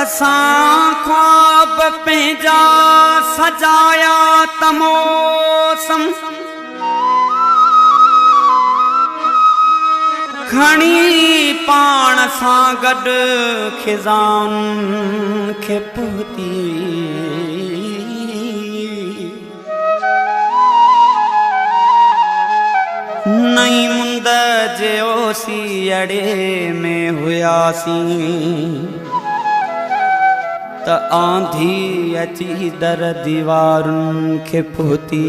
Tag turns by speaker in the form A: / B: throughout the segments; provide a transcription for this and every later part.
A: असां ख्वाब पंहिंजा सजाया तमोसम खणी पाण सां गॾु खिज़ान खे पुती नई मुंद जे ओसी अड़े में हुयासीं त आंधी अची दर दीवारुनि खे पुती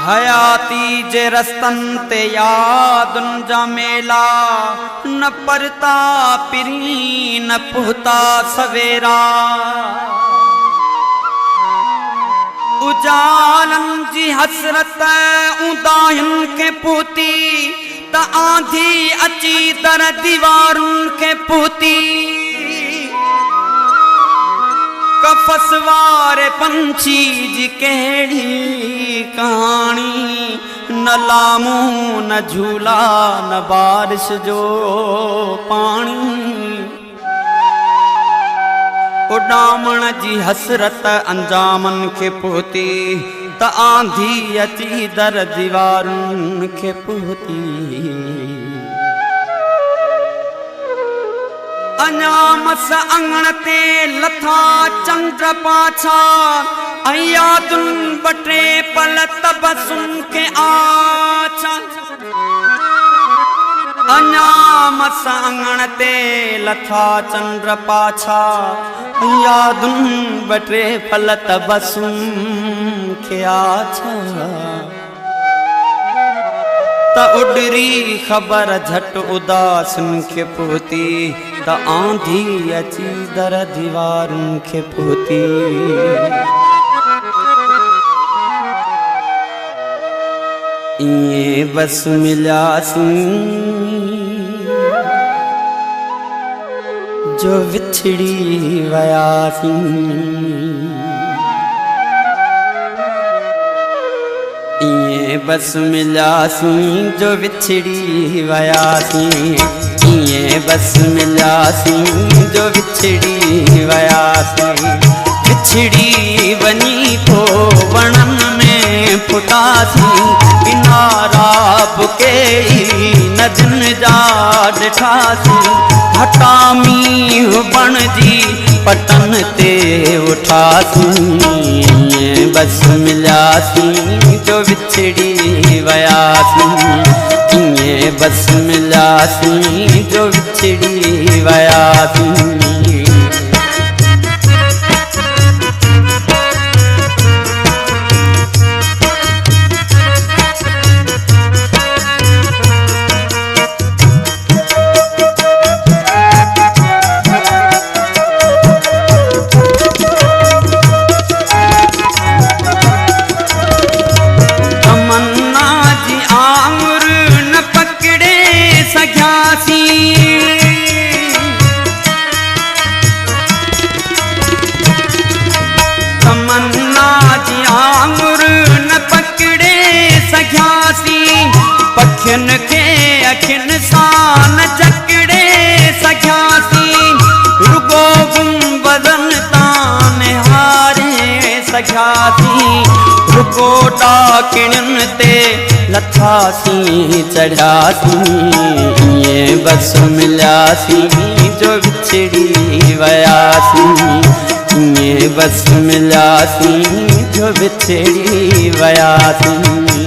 A: हयाती जे रस्तनि ते यादुनि जा मेला न परता पिरी न पुहता सवेरा उजालनि जी हसरत उदाहियुनि खे पुती त आंधी अची दर दीवारुनि खे पुती कफस वारे पंछी जी कहिड़ी कहानी न लामू न झूला न बारिश जो पानी उॾामण जी हसरत अंजामनि खे पुती त आंधी अची दर दीवारुनि खे पुती अञा मस अंगण ते लथा चंद्र पाछा ऐं यादुनि ॿ टे पल तबसुम खे आछा अञा मस अंगण ते लथा चंद्र पाछा यादुनि ॿ टे पल तबसुम खे आछा त उडरी ख़बर झट उदासुनि खे पुती त आंधी अची दर दीवारुनि खे पुती ईअं बस मिलियासीं जो विछड़ी वियासीं ईअं बस मिलियासीं जो विछड़ी वियासीं ईअं बस मिलियासीं जो विछड़ी वियासीं विछड़ी वञी पोइ वणनि में फुटासीं बिना राब के नदियुनि जा ॾिठासीं हटा मींह बणजी पटन ते उठासीं ईअं बस मिलियासीं जो विछड़ी वियासीं ईअं बस मिलियासीं जो विछड़ी वियासीं पखियुनि खे अखियुनि सां न जकड़े सघियासीं रुगो गुंबदनि तां निहारे सघियासीं रुगो डाकिणियुनि ते लथासीं चढ़ियासीं ईअं बस मिलियासीं जो विछड़ी वियासीं ईअं बस मिलियासीं जो विछड़ी वियासीं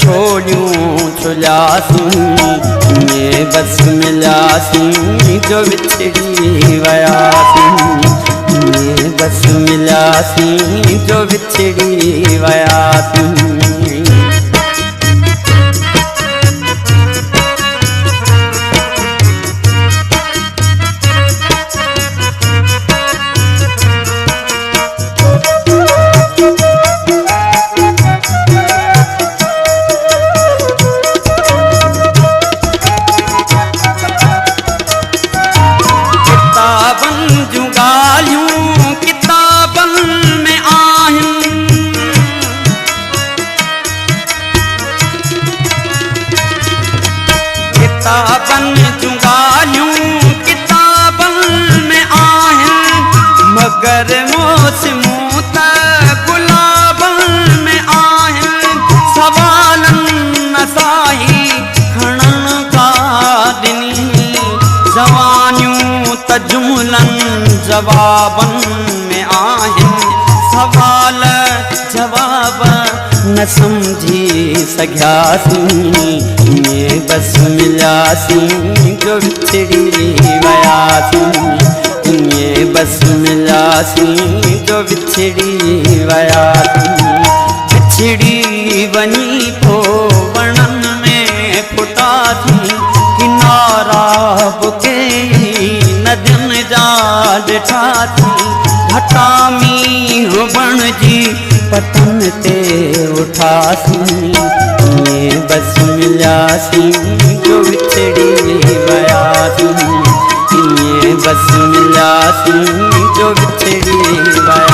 A: छोड़ियूं छुलियासीं, ये बस मिलियासीं जो विछड़ी वयासीं, ये बस मिलियासीं जो विछड़ी वयासीं। किताबन जूं ॻाल्हियूं किताबन में आहिनि, मगर मौसमूं त गुलाबन में आहिनि। सवालनि नसाही खणनि का ॾिनी, जवानियूं त जुमलनि जवाबन में आहिनि। सवाल जवाब न समझी सघियासीं, ये बस मिलियासीं जो विछड़ी वयासीं, ये बस मिलियासीं जो विछड़ी वयासीं। विछड़ी वञी पोइ वणनि में फुटासीं, किनारा बुके नदियुनि जा ॾिठासीं। घटा मींह बणजी पतन ते उठासीं, ये बस मिलियासीं जो विछड़ी वयासीं, ये बस मिलियासीं जो विछड़ी वयासीं।